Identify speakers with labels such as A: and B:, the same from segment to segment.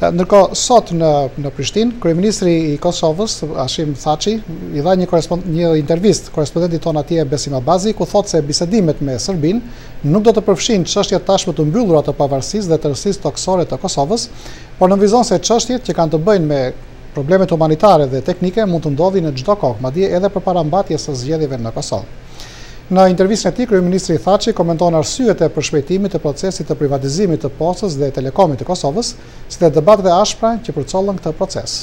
A: Ndërkohë, sot në Prishtinë, kryeministri i Kosovës, Hashim Thaçi, i dha një intervistë korespondentit ton atje Besim Abazi, ku thotë se bisedimet me Serbinë nuk do të përfshin çështjet tashmë të mbyllura të pavarësisë dhe të rësisë toksore të Kosovës, por nënvizon se çështjet që kanë të bëjnë me problemet humanitare dhe teknike mund të ndodhin në çdo kohë, madje edhe përpara mbatjes së zgjedhjeve në Kosovë. Në intervistën e tij, kryeministri Thaçi komenton arsyet e përshpejtimit të procesit të privatizimit të postës dhe telekomit të Kosovës, si dhe debatet e ashpra që përcollën këtë proces.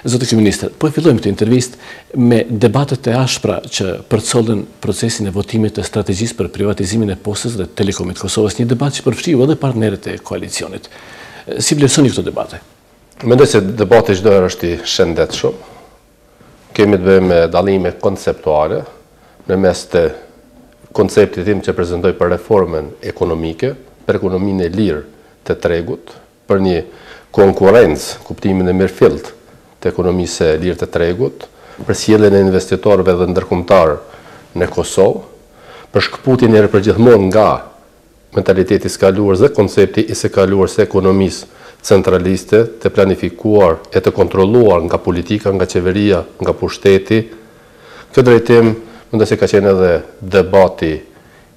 B: Zotë kryeministër, po e fillojmë këtë intervistë me debatet e ashpra që përcollën procesin e votimit të strategjisë për privatizimin e postës dhe telekomit të Kosovës, një debat që përfshiu edhe partnerët e koalicionit. Si vlerësoni këto debate?
C: Mendoj se debati çdo herë është i shëndetshëm. Kemi të bëjmë me dallime konceptuale, në mes të konceptit tim që prezentoj për reformën ekonomike, për ekonominë e lirë të tregut, për një konkurrencë, kuptimin e mirëfillt të ekonomisë e lirë të tregut, për sjelljen e investitorëve dhe ndërkombëtar në Kosovë, për shkputjen e përgjithmonë nga mentaliteti i skaluar dhe koncepti i së kaluar së ekonomisë centraliste, të planifikuar e të kontrolluar nga politika, nga qeveria, nga pushteti. Këtë drejtim, mendoj se ka qenë edhe debati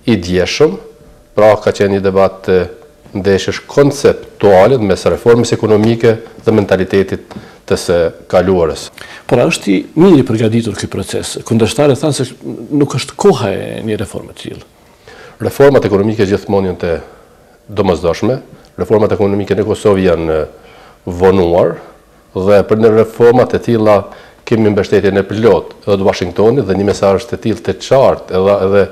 C: i djeshëm, pra ka qenë një debat ndeshësh konceptuale mes reformës ekonomike dhe mentalitetit të së kaluarës.
B: Por a është i mirë i përgatitur ky proces? Kundërshtarët thanë se nuk është koha e një reforme të tillë.
C: Reformat ekonomike gjithmonë janë të domosdoshme. Reformat ekonomike në Kosovë janë vonuar dhe për në reformat e tilla kemi mbështetjen e plot edhe të Washingtonit dhe një mesazh të tillë të qartë edhe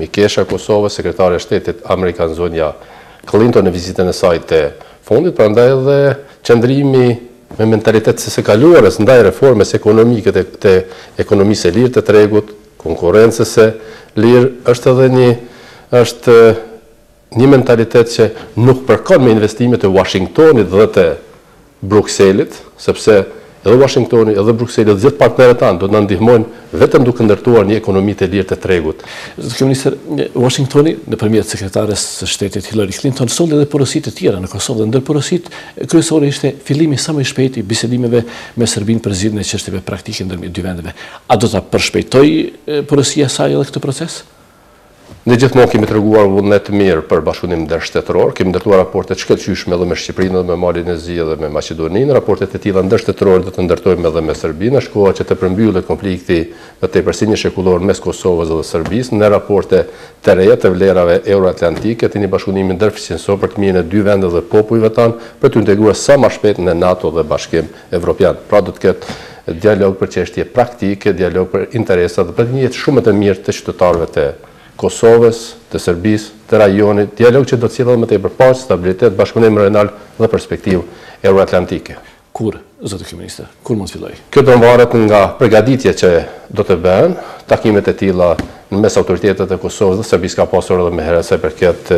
C: mikesha e Kosovës, sekretari i shtetit amerikan Zonja Clinton në vizitën e saj të fundit, prandaj edhe qëndrimi me mentalitet së kaluarës ndaj reformës ekonomike të ekonomisë së lirë të tregut, konkurrencës së lirë, është edhe një mentalitet që nuk përkon me investimet të Washingtonit dhe të Brukselit, sepse edhe Washingtoni, edhe Brukseli, dhe gjithë partnerët tanë do të na ndihmojnë vetëm duke ndërtuar një ekonomi të lirë të tregut.
B: Zotë kryeministër, Washingtoni, nëpërmjet sekretares së shtetit Hillary Clinton, solli edhe porositë të tjera në Kosovë dhe ndër porositë kryesore ishte fillimi sa më i shpejtë i bisedimeve me Serbinë për zgjidhjen e çështjeve praktike ndërmjet dy vendeve. A do ta përshpejtojë porosia e saj edhe këtë proces?
C: Ne gjithmonë kemi treguar vullnet të mirë për bashkëpunim ndërshtetëror, kemi ndërtuar raporte të shkëlqyeshme edhe me Shqipërinë, edhe me Malin e Zi dhe me Maqedoninë. Raportet e tilla ndërshtetërore do të ndërtojmë edhe me Serbinë, është koha që të përmbyllet konflikti më tepër si një shekullor mes Kosovës dhe Serbisë në raporte të reja të vlerave euroatlantike, të një bashkëpunimi ndërfisnjësor për të mirën e dy vendeve dhe popujve tanë, për të integruar sa më shpejt në NATO dhe Bashkim Evropian. Pra do të ketë dialog për çështje praktike, dialog për interesa dhe për një jetë shumë të mirë të qytetarëve të Kosovës, të Serbisë, të rajonit, dialog që do të sjellë më tepër paqe, stabilitet, bashkëpunim regional dhe perspektivë euroatlantike.
B: Kur, zotë kryeministër, kur mund të fillojë?
C: Kjo do varet nga përgatitjet që do të bëhen, takimet e tilla në mes autoritetet e Kosovës dhe Serbisë ka pasur edhe më herët sa përket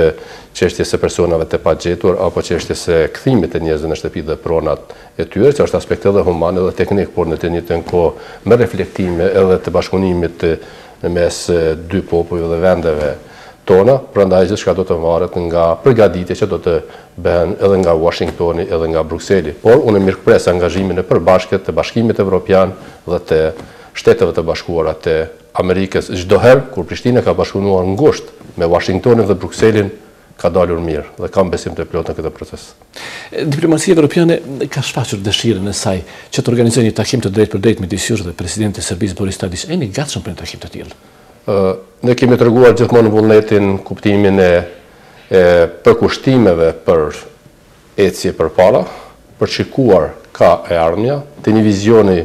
C: çështjes së personave të pagjetur apo çështjes së kthimit të njerëzve në shtëpi dhe pronat e tyre, që është aspekt edhe human edhe teknik, por në të njëjtën kohë me reflektime edhe të bashkëpunimit në mes dy popujve dhe vendeve tona, prandaj gjithçka do të varet nga përgatitjet që do të bëhen edhe nga Washingtoni edhe nga Brukseli. Por unë mirëpres angazhimin e përbashkët të Bashkimit Evropian dhe të Shteteve të Bashkuara të Amerikës. Çdo herë kur Prishtina ka bashkëpunuar ngushtë me Washingtonin dhe Brukselin, ka dalur mirë dhe kam besim të plot në këtë proces.
B: Diplomacia evropiane ka shfaqur dëshirën e saj që të organizojë një takim të drejtë midis jush dhe presidentit të Serbisë Boris Tadić. Jeni gatshëm për një takim të tillë?
C: Ne kemi treguar gjithmonë vullnetin, kuptimin e përkushtimeve për ecje përpara, për shikuar ka e ardhmja, të një vizioni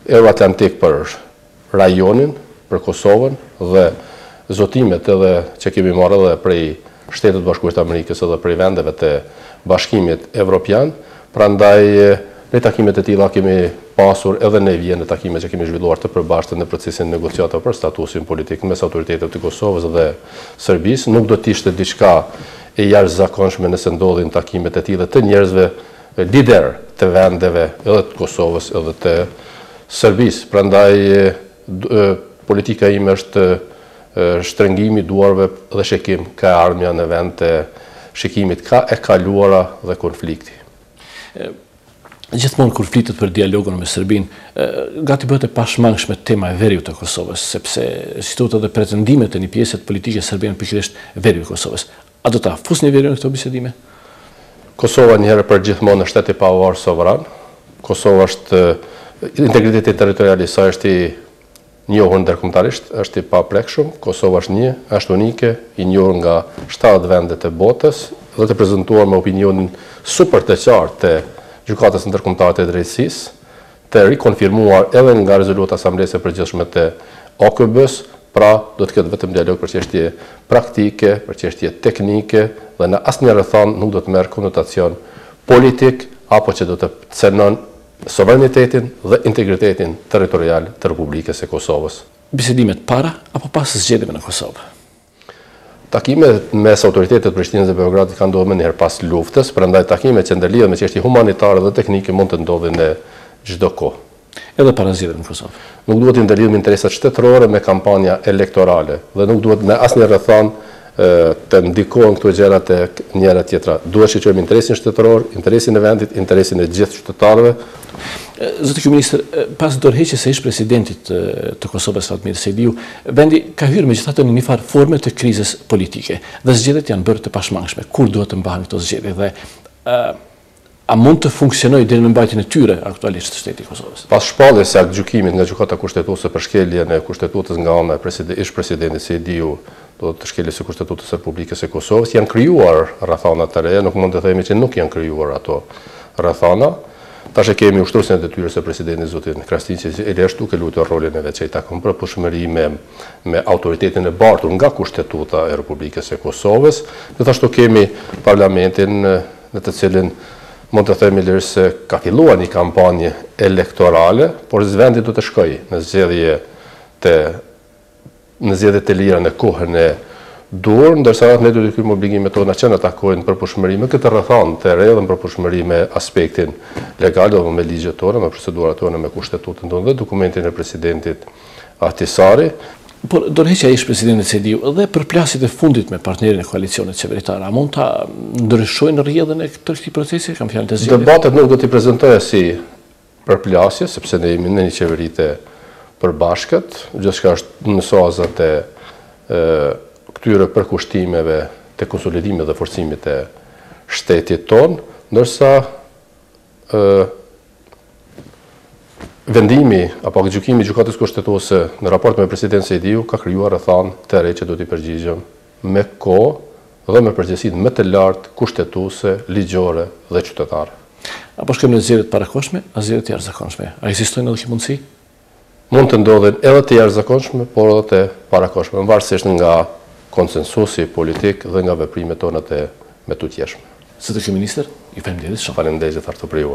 C: euroatlantik për rajonin, për Kosovën dhe zotimet edhe që kemi marrë edhe prej Shtetet Bashkuara të Amerikës edhe prej vendeve të Bashkimit Evropian, prandaj në takimet e tilla kemi pasur edhe ne vjen në takimet që kemi zhvilluar të përbashkëta në procesin negociatave për statusin politik mes autoritetet të Kosovës dhe Serbisë. Nuk do të ishte diçka e jashtëzakonshme nëse ndodhin takimet e tilla të njerëzve lider të vendeve edhe të Kosovës edhe të Serbisë. Prandaj politika ime është shtrëngimi duarve dhe shekim ka ardhmja në vend të shikimit ka e kaluara dhe konflikti.
B: Gjithmonë kur flitet për dialogun me Serbinë, gati bëhet e pashmangshme tema e veriut të Kosovës, sepse si thotë edhe pretendimet e një pjesë politike serbiane pikërisht veriu i Kosovës. A do ta fusni veriun në këto bisedime?
C: Kosova njëherë për gjithmonë është shtet i pavarur sovran. Kosova është integriteti territorial i saj është i njohur ndërkombëtarisht, është i paprekshëm. Kosova është unike, i njohur nga 70 vendet e botës dhe të prezantuar me opinionin super të qartë të Gjykatës Ndërkombëtare të Drejtësisë, të rikonfirmuar edhe nga rezoluta Asamblesë së Përgjithshme të OKB-s, pra do të ketë vetëm dialog për çështje praktike, për çështje teknike dhe në asnjë rrethon nuk do të merr konotacion politik apo që do të cënon sovranitetin dhe integritetin territorial të Republikës së Kosovës.
B: Bisedimet para apo pas zgjedhjeve në Kosovë?
C: Takimet mes autoritetet Prishtinës dhe Beogradit kanë ndodhur më njëherë pas luftës, prandaj takimet që ndërlidhen me çështje humanitare dhe teknike mund të ndodhin në çdo kohë.
B: Edhe para zgjedhjeve në Kosovë.
C: Nuk duhet të ndërlidhim interesat shtetërore me kampanja elektorale dhe nuk duhet në asnjë rrethon të ndikohen këto gjëra tek njëra tjetra. Duhet të shoqërojmë interesin shtetëror, interesin e vendit, interesin e gjithë qytetarëve.
B: Zoti kryeminist, pas dorëheqjes së ish-presidentit të Kosovës Fatmir Sejdiu, vendi ka hyrë megjithatë në një farë forme të krizës politike dhe zgjedhjet janë bërë të pashmangshme. Kur duhet të mbahen këto zgjedhje dhe a mund të funksionojë deri në mbajtjen e tyre aktualisht shteti i Kosovës?
C: Pas shpalljes së gjykimit nga Gjykata Kushtetuese për shkeljen e kushtetutës nga ana e ish-presidentit Sejdiu, do të shkeljes së kushtetutës së Republikës së Kosovës, janë krijuar rrethana të reja, nuk mund të themi që nuk janë krijuar ato rrethana. Tash e kemi ushtruesin e detyrës së presidentit zotin Krasniqi, që i është duke luajtur rolin e vet që i takon përputhshmëri me autoritetin e bartur nga Kushtetuta e Republikës së Kosovës. Gjithashtu kemi parlamentin në të cilin mund të themi lirësisht se ka filluar një kampanje elektorale, por vendi do të shkojë në zgjedhje të lira në kohën e dur, ndërsa ne do të kryejmë obligimet tona që na takojnë përputhshmëri me këtë rrethon të re dhe përputhshmëri me aspektin legal dhe me ligjet tona, me procedurat tona, me kushtetutën tonë dhe dokumentin e presidentit Ahtisari.
B: Por dorëheqja e ish-presidentit Sejdiu dhe përplasjet e fundit me partnerin e koalicionit qeveritar, a mund ta ndryshojnë rrjedhën e këtij procesi? Kam fjalën të zgjedhjeve.
C: Debatet nuk do t'i prezantoja si përplasje, sepse ne jemi në një qeveri të përbashkët, gjithçka është në fazat e këtyre përkushtimeve të konsolidimit dhe forcimit të shtetit tonë, ndërsa vendimi apo gjykimi i Gjykatës Kushtetuese në raport me presidentin Sejdiu ka krijuar rrethon të re që do t'i përgjigjem me kohë dhe me përgjegjësinë më të lartë kushtetuese, ligjore dhe qytetare.
B: Apo shkojmë në zgjedhjet parakohshme, a zgjedhje të jashtëzakonshme? A ekzistojnë edhe kjo mundësi?
C: Mund të ndodhin edhe të jashtëzakonshme, por edhe të parakohshme, varësisht nga konsensusi politik dhe nga veprimet tona të metutjeshme.
B: Zoti kryeminist, ju faleminderit shumë.
C: Faleminderit gjithashtu për ju.